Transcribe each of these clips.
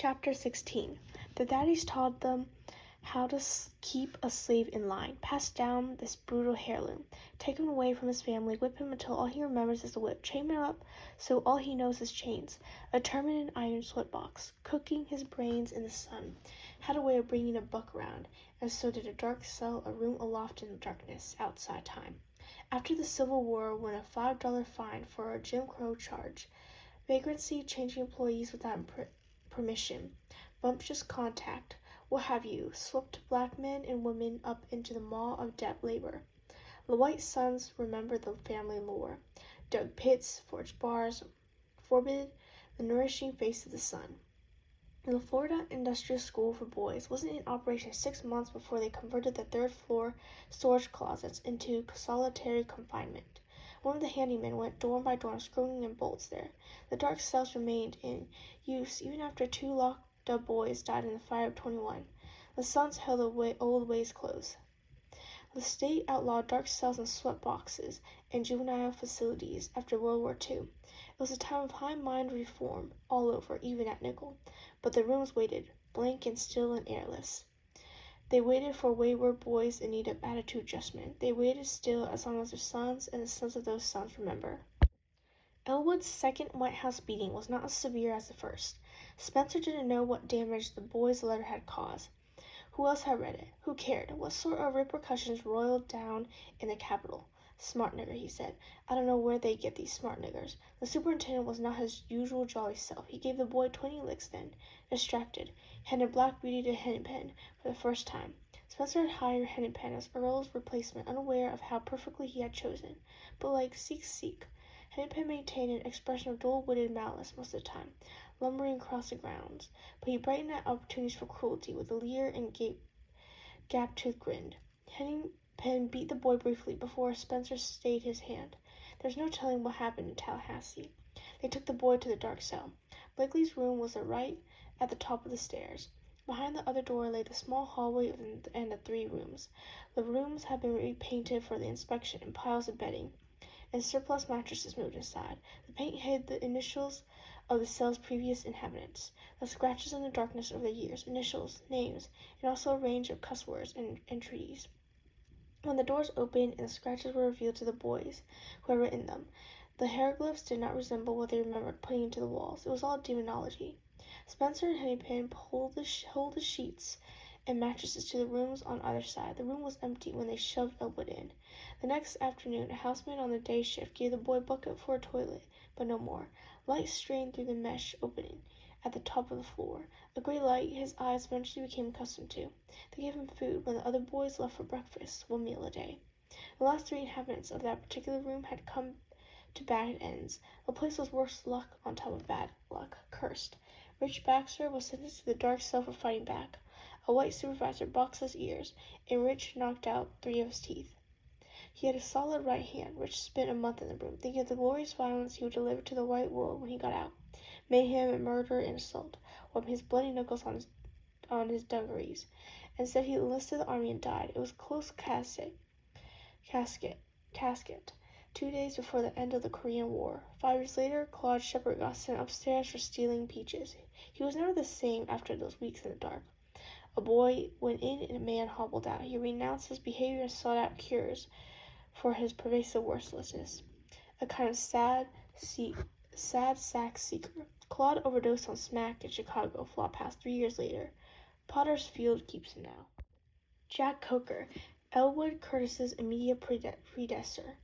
Chapter 16. The daddies taught them how to keep a slave in line, pass down this brutal heirloom, take him away from his family, whip him until all he remembers is the whip, chain him up so all he knows is chains, a term in an iron sweatbox, cooking his brains in the sun, had a way of bringing a buck around, and so did a dark cell, a room aloft in the darkness, outside time. After the Civil War, when a $5 fine for a Jim Crow charge, vagrancy, changing employees without permission, bumptious contact, what have you, swept black men and women up into the maw of debt labor. The white sons remembered the family lore, dug pits, forged bars, forbid the nourishing face of the sun. The Florida Industrial School for Boys wasn't in operation 6 months before they converted the third-floor storage closets into solitary confinement. One of the handymen went dorm by dorm screwing in bolts there. The dark cells remained in use even after 2 locked-up boys died in the fire of 21. The sons held the old ways close. The state outlawed dark cells and sweat boxes in juvenile facilities after World War II. It was a time of high-mind reform all over, even at Nickel. But the rooms waited, blank and still and airless. They waited for wayward boys in need of attitude adjustment. They waited still as long as their sons and the sons of those sons remember. Elwood's second White House beating was not as severe as the first. Spencer didn't know what damage the boy's letter had caused. Who else had read it? Who cared? What sort of repercussions roiled down in the Capitol? Smart nigger, he said. I don't know where they get these smart niggers. The superintendent was not his usual jolly self. He gave the boy 20 licks then, distracted, handed Black Beauty to Hennepin for the first time. Spencer had hired Hennepin as Earl's replacement, unaware of how perfectly he had chosen. But like Seek, Hennepin maintained an expression of dull-witted malice most of the time, lumbering across the grounds, but he brightened at opportunities for cruelty with a leer and gap-toothed grin. Hennepin beat the boy briefly before Spencer stayed his hand. There was no telling what happened in Tallahassee. They took the boy to the dark cell. Blakely's room was right at the top of the stairs. Behind the other door lay the small hallway and the 3 rooms. The rooms had been repainted for the inspection, and piles of bedding and surplus mattresses moved inside. The paint hid the initials of the cell's previous inhabitants, the scratches in the darkness over the years, initials, names, and also a range of cuss words and entreaties. When the doors opened and the scratches were revealed to the boys who had written them, the hieroglyphs did not resemble what they remembered putting into the walls. It was all demonology. Spencer and Hennepin pulled the sheets and mattresses to the rooms on either side. The room was empty when they shoved Elwood in. The next afternoon, a housemaid on the day shift gave the boy a bucket for a toilet, but no more. Light strained through the mesh opening at the top of the floor, a gray light his eyes eventually became accustomed to. They gave him food when the other boys left for breakfast, 1 meal a day. The last 3 inhabitants of that particular room had come to bad ends. The place was worse luck on top of bad luck, cursed. Rich Baxter was sentenced to the dark cell for fighting back. A white supervisor boxed his ears, and Rich knocked out 3 of his teeth. He had a solid right hand. Rich spent a month in the room, thinking of the glorious violence he would deliver to the white world when he got out. Mayhem and murder and assault, wiping his bloody knuckles on his dungarees, and said he enlisted the army and died. It was a close casket. 2 days before the end of the Korean War. 5 years later, Claude Shepard got sent upstairs for stealing peaches. He was never the same after those weeks in the dark. A boy went in and a man hobbled out. He renounced his behavior and sought out cures for his pervasive worthlessness. A kind of sad sack seeker. Claude overdosed on smack in Chicago, flopped past 3 years later. Potter's Field keeps him now. Jack Coker, Elwood Curtis's immediate predecessor,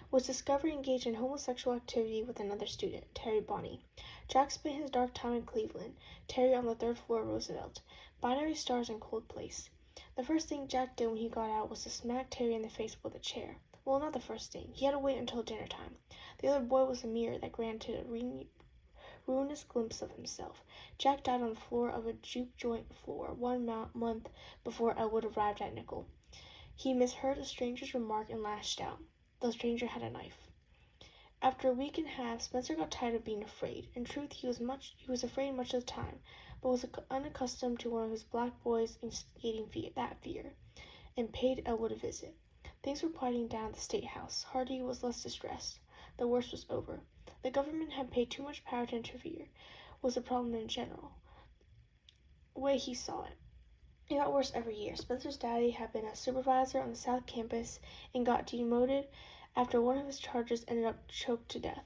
was discovered engaged in homosexual activity with another student, Terry Bonney. Jack spent his dark time in Cleveland, Terry on the 3rd floor of Roosevelt. Binary stars in cold place. The first thing Jack did when he got out was to smack Terry in the face with a chair. Well, not the first thing. He had to wait until dinner time. The other boy was a mirror that granted a ruinous glimpse of himself. Jack died on the floor of a juke joint floor 1 month before Elwood arrived at Nickel. He misheard a stranger's remark and lashed out. The stranger had a knife. After a week and a half, Spencer got tired of being afraid. In truth, he was afraid much of the time, but was unaccustomed to one of his black boys instigating that fear, and paid Elwood a visit. Things were quieting down at the State House. Hardy was less distressed. The worst was over. The government had paid too much power to interfere, was the problem in general. way he saw it. It got worse every year. Spencer's daddy had been a supervisor on the South Campus and got demoted after one of his charges ended up choked to death.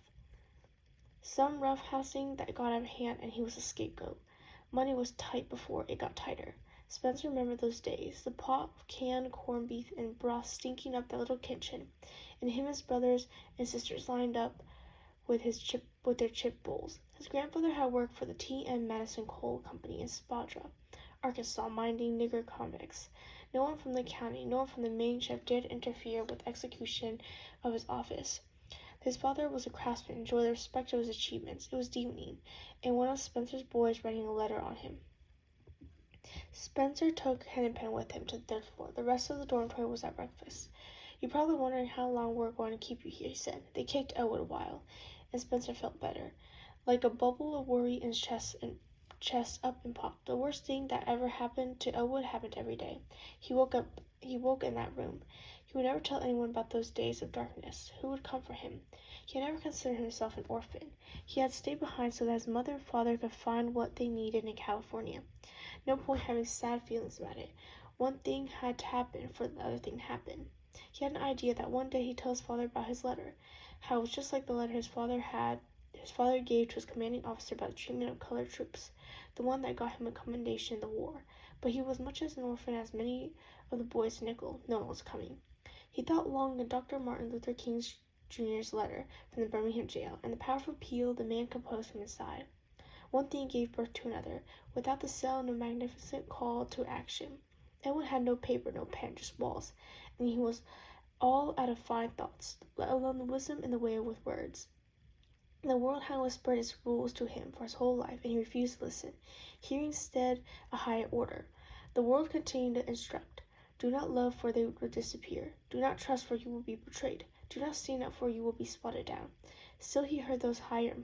Some roughhousing that got out of hand and he was a scapegoat. Money was tight before it got tighter. Spencer remembered those days, the pot of canned corned beef and broth stinking up that little kitchen, and him and his brothers and sisters lined up with their chip bowls. His grandfather had worked for the T.M. Madison Coal Company in Spadra, Arkansas, minding nigger convicts. No one from the county, no one from the main ship dared interfere with the execution of his office. His father was a craftsman and enjoyed the respect of his achievements. It was evening, and one of Spencer's boys writing a letter on him. Spencer took pen and pen with him to the third floor. The rest of the dormitory was at breakfast. "You're probably wondering how long we're going to keep you here," he said. They kicked Elwood a while, and Spencer felt better. Like a bubble of worry in his chest up and popped. The worst thing that ever happened to Elwood happened every day. He woke in that room. He would never tell anyone about those days of darkness. Who would comfort him? He had never considered himself an orphan. He had stayed behind so that his mother and father could find what they needed in California. No point having sad feelings about it. One thing had to happen for the other thing to happen. He had an idea that one day he'd tell his father about his letter, how it was just like the letter his father gave to his commanding officer about the treatment of colored troops, the one that got him a commendation in the war. But he was much as an orphan as many of the boys in Nickel. No one was coming. He thought long of Dr. Martin Luther King Jr.'s letter from the Birmingham jail, and the powerful appeal the man composed from inside. One thing gave birth to another. Without the cell, no magnificent call to action. Edwin had no paper, no pen, just walls, and he was all out of fine thoughts, let alone the wisdom in the way with words. The world had whispered its rules to him for his whole life, and he refused to listen, hearing instead a higher order. The world continued to instruct. Do not love, for they will disappear. Do not trust, for you will be betrayed. Do not stand up, for you will be swatted down. Still he heard those higher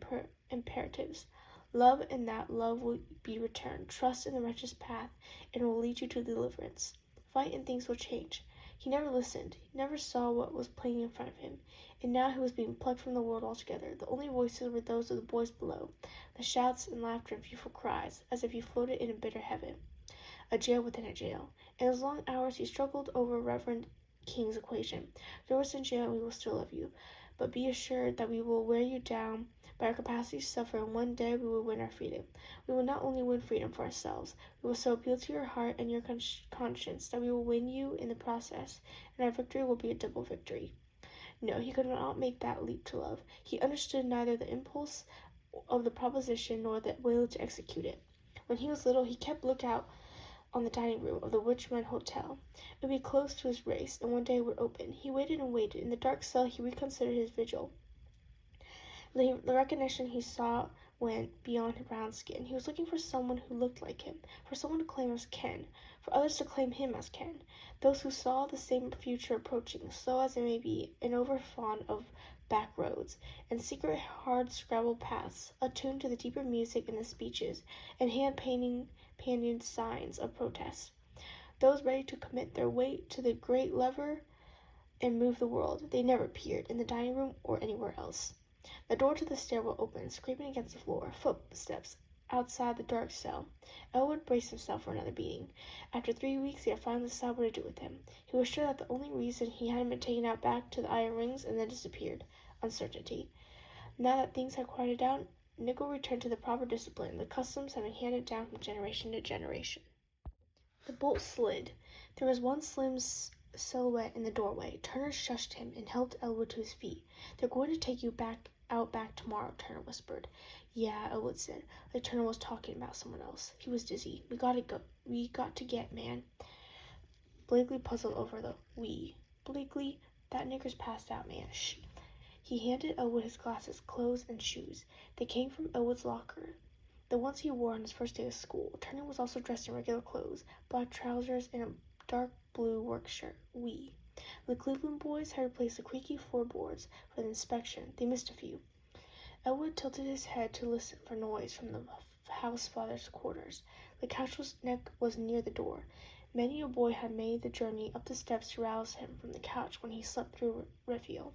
imperatives. Love, and that love will be returned. Trust in the righteous path, and it will lead you to deliverance. Fight, and things will change. He never listened. He never saw what was playing in front of him. And now he was being plucked from the world altogether. The only voices were those of the boys below, the shouts and laughter and fearful cries, as if he floated in a bitter heaven. A jail within a jail. In his long hours he struggled over Reverend King's equation. Throw us in jail and we will still love you. But be assured that we will wear you down by our capacity to suffer, and one day we will win our freedom. We will not only win freedom for ourselves, we will so appeal to your heart and your conscience that we will win you in the process, and our victory will be a double victory. No, he could not make that leap to love. He understood neither the impulse of the proposition nor the will to execute it. When he was little, he kept lookout on the dining room of the Richmond Hotel. It would be closed to his race, and one day it would open. He waited and waited. In the dark cell, he reconsidered his vigil. The recognition he saw went beyond his brown skin. He was looking for someone who looked like him, for someone to claim as Ken, for others to claim him as Ken, those who saw the same future approaching, slow as it may be, and overfond of back roads, and secret hard-scrabble paths, attuned to the deeper music in the speeches, and hand-painted signs of protest. Those ready to commit their weight to the great lever and move the world. They never appeared in the dining room or anywhere else. The door to the stairwell opened, scraping against the floor. Footsteps outside the dark cell. Elwood braced himself for another beating. After 3 weeks, he had finally decided what to do with him. He was sure that the only reason he hadn't been taken out back to the iron rings and then disappeared. Uncertainty. Now that things had quieted down, Nickel returned to the proper discipline. The customs had been handed down from generation to generation. The bolt slid. There was one slim silhouette in the doorway. Turner shushed him and helped Elwood to his feet. "They're going to take you back tomorrow," Turner whispered. "Yeah," Elwood said, like Turner was talking about someone else. He was dizzy. We got to get, man." Blakely puzzled over the "we." "Blakely, that nigger's passed out, man. Shh." He handed Elwood his glasses, clothes, and shoes. They came from Elwood's locker, the ones he wore on his first day of school. Turner was also dressed in regular clothes, black trousers and a dark blue work shirt. "We." The Cleveland boys had replaced the creaky floorboards for the inspection. They missed a few. Elwood tilted his head to listen for noise from the house father's quarters. The couch's neck was near the door. Many a boy had made the journey up the steps to rouse him from the couch when he slept through reveille.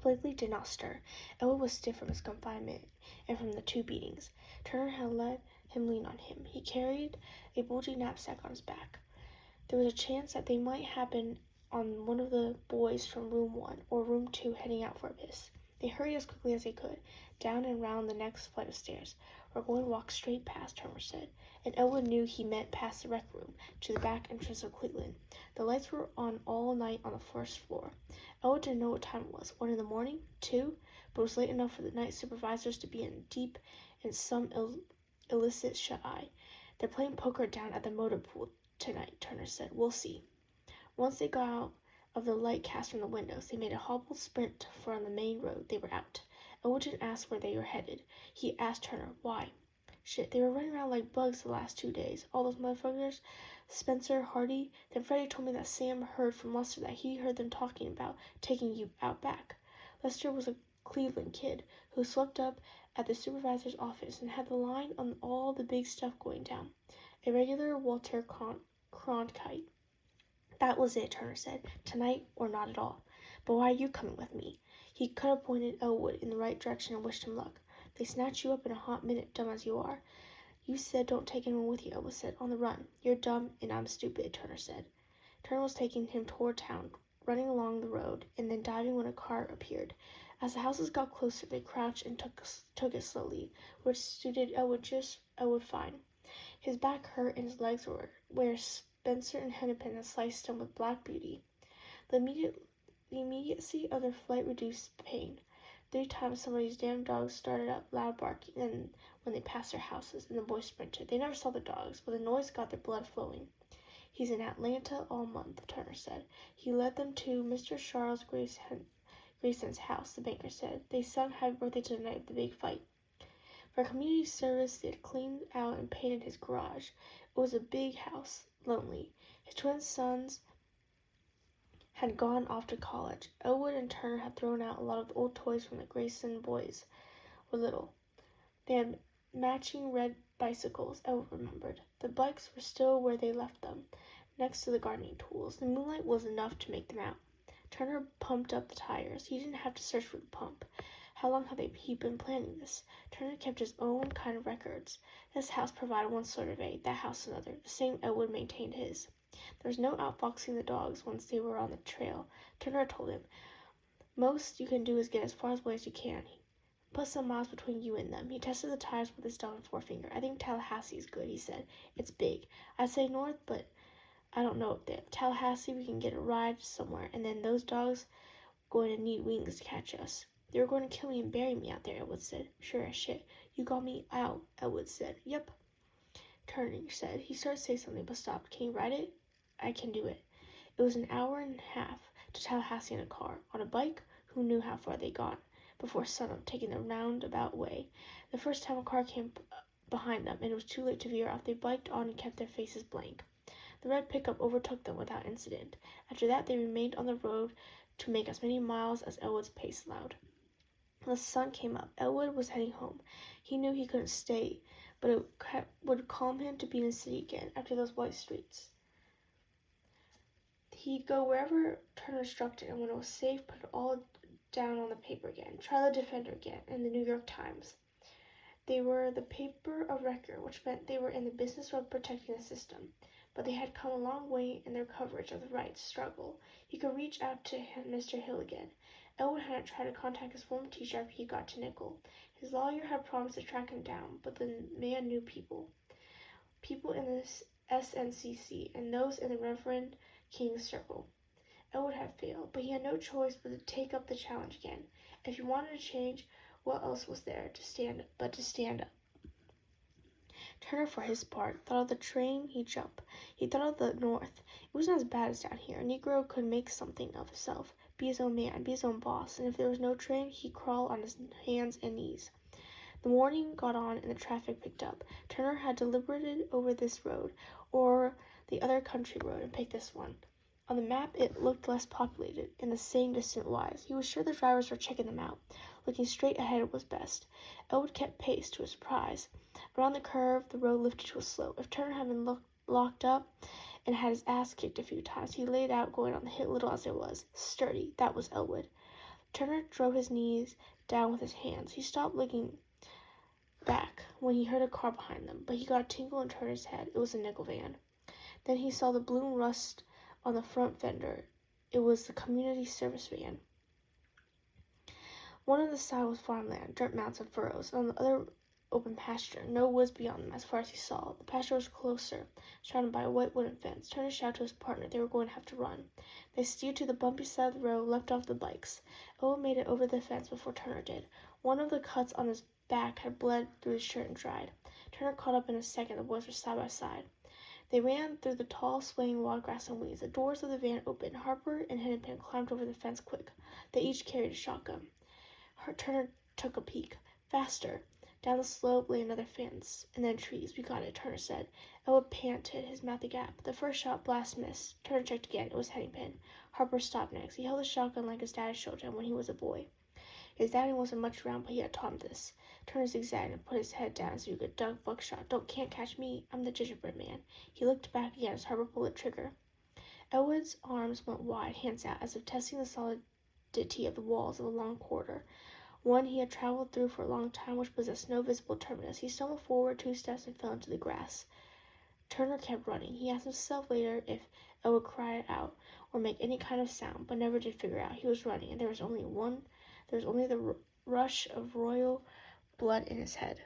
Blakely did not stir. Elwood was stiff from his confinement and from the 2 beatings. Turner had let him lean on him. He carried a bulgy knapsack on his back. There was a chance that they might happen on one of the boys from room 1 or room 2 heading out for a piss. They hurried as quickly as they could, down and round the next flight of stairs. "We're going to walk straight past," Turner said, and Elwood knew he meant past the rec room, to the back entrance of Cleveland. The lights were on all night on the first floor. Elwood didn't know what time it was, 1 in the morning, 2, but it was late enough for the night supervisors to be deep in some illicit shut-eye. "They're playing poker down at the motor pool tonight," Turner said. "We'll see." Once they got out of the light cast from the windows, they made a hobbled sprint for on the main road. They were out. Elwood didn't ask where they were headed. He asked Turner, why. Shit, they were running around like bugs the last 2 days. All those motherfuckers. Spencer, Hardy. Then Freddie told me that Sam heard from Lester that he heard them talking about taking you out back. Lester was a Cleveland kid who slept up at the supervisor's office and had the line on all the big stuff going down. A regular Walter Cronkite. "That was it," Turner said. "Tonight or not at all. But why are you coming with me?" He could have pointed Elwood in the right direction and wished him luck. "They snatch you up in a hot minute, dumb as you are." "You said don't take anyone with you," Elwood said. "On the run." "You're dumb and I'm stupid," Turner said. Turner was taking him toward town, running along the road, and then diving when a car appeared. As the houses got closer, they crouched and took it slowly, which suited Elwood fine. His back hurt and his legs were where Spencer and Hennepin had sliced him with Black Beauty. The immediacy of their flight reduced the pain. 3 times somebody's damn dogs started up, loud barking, and when they passed their houses, and the boys sprinted. They never saw the dogs, but the noise got their blood flowing. "He's in Atlanta all month," Turner said. "He led them to Mr. Charles Grayson's house," the banker said. "They sung Happy Birthday to the night of the big fight." For community service, they had cleaned out and painted his garage. It was a big house, lonely. His twin sons had gone off to college. Elwood and Turner had thrown out a lot of the old toys from the Grayson boys were little. They had matching red bicycles, Elwood remembered. The bikes were still where they left them, next to the gardening tools. The moonlight was enough to make them out. Turner pumped up the tires. He didn't have to search for the pump. How long had he been planning this? Turner kept his own kind of records. This house provided one survey, that house another. The same Elwood maintained his. There was no outfoxing the dogs once they were on the trail. Turner told him, "Most you can do is get as far away as you can. Put some miles between you and them." He tested the tires with his thumb and forefinger. "I think Tallahassee is good," he said. "It's big. I'd say north, but I don't know up there. Tallahassee, we can get a ride somewhere, and then those dogs going to need wings to catch us." "They were going to kill me and bury me out there," Elwood said. "Sure as shit. You got me out," Elwood said. "Yep," Turner said. He started to say something, but stopped. "Can you ride it?" "I can do it." It was an hour and a half to Tallahassee in a car. On a bike, who knew how far they got before sunup, taking the roundabout way. The first time a car came behind them, and it was too late to veer off. They biked on and kept their faces blank. The red pickup overtook them without incident. After that, they remained on the road to make as many miles as Elwood's pace allowed. The sun came up. Elwood was heading home. He knew he couldn't stay, but it would calm him to be in the city again after those white streets. He'd go wherever Turner instructed, and when it was safe, put it all down on the paper again. Try the Defender again, and the New York Times. They were the paper of record, which meant they were in the business of protecting the system. But they had come a long way in their coverage of the rights struggle. He could reach out to Mr. Hill again. Elwood hadn't tried to contact his former teacher after he got to Nickel. His lawyer had promised to track him down, but the man knew people in the SNCC, and those in the Reverend King's circle. Elwood had failed, but he had no choice but to take up the challenge again. If he wanted to change, what else was there to stand up? Turner, for his part, thought of the train he'd jump. He thought of the North. It wasn't as bad as down here. A Negro could make something of himself, be his own man, be his own boss, and if there was no train, he'd crawl on his hands and knees. The morning got on and the traffic picked up. Turner had deliberated over this road, or the other country road, and picked this one. On the map, it looked less populated, in the same distant wise. He was sure the drivers were checking them out. Looking straight ahead was best. Elwood kept pace, to his surprise. Around the curve, the road lifted to a slope. If Turner had been locked up and had his ass kicked a few times, he laid out going on the hit little as it was. Sturdy, that was Elwood. Turner drove his knees down with his hands. He stopped looking back when he heard a car behind them, but he got a tingle in Turner's head. It was a nickel van. Then he saw the blue rust on the front fender. It was the community service van. One on the side was farmland, dirt mounds and furrows, and on the other open pasture. No woods beyond them as far as he saw. The pasture was closer, surrounded by a white wooden fence. Turner shouted to his partner they were going to have to run. They steered to the bumpy side of the road, left off the bikes. Owen made it over the fence before Turner did. One of the cuts on his back had bled through his shirt and dried. Turner caught up in a second. The boys were side by side. They ran through the tall, swaying wild grass and weeds. The doors of the van opened. Harper and Hennepin climbed over the fence quick. They each carried a shotgun. Turner took a peek. Faster. Down the slope lay another fence, and then trees. We got it, Turner said. Elwood panted, his mouth agape. The first shot blast missed. Turner checked again. It was Hennepin. Harper stopped next. He held a shotgun like his dad showed him when he was a boy. His daddy wasn't much around, but he had taught him this. Turner zigzagged and put his head down as if he could duck buckshot. Can't catch me. I'm the gingerbread man. He looked back again as Harper pulled the trigger. Elwood's arms went wide, hands out, as if testing the solidity of the walls of a long corridor. One he had traveled through for a long time, which possessed no visible terminus. He stumbled forward 2 steps and fell into the grass. Turner kept running. He asked himself later if Elwood would cry out or make any kind of sound, but never did figure out. He was running, and there was only the rush of royal blood in his head.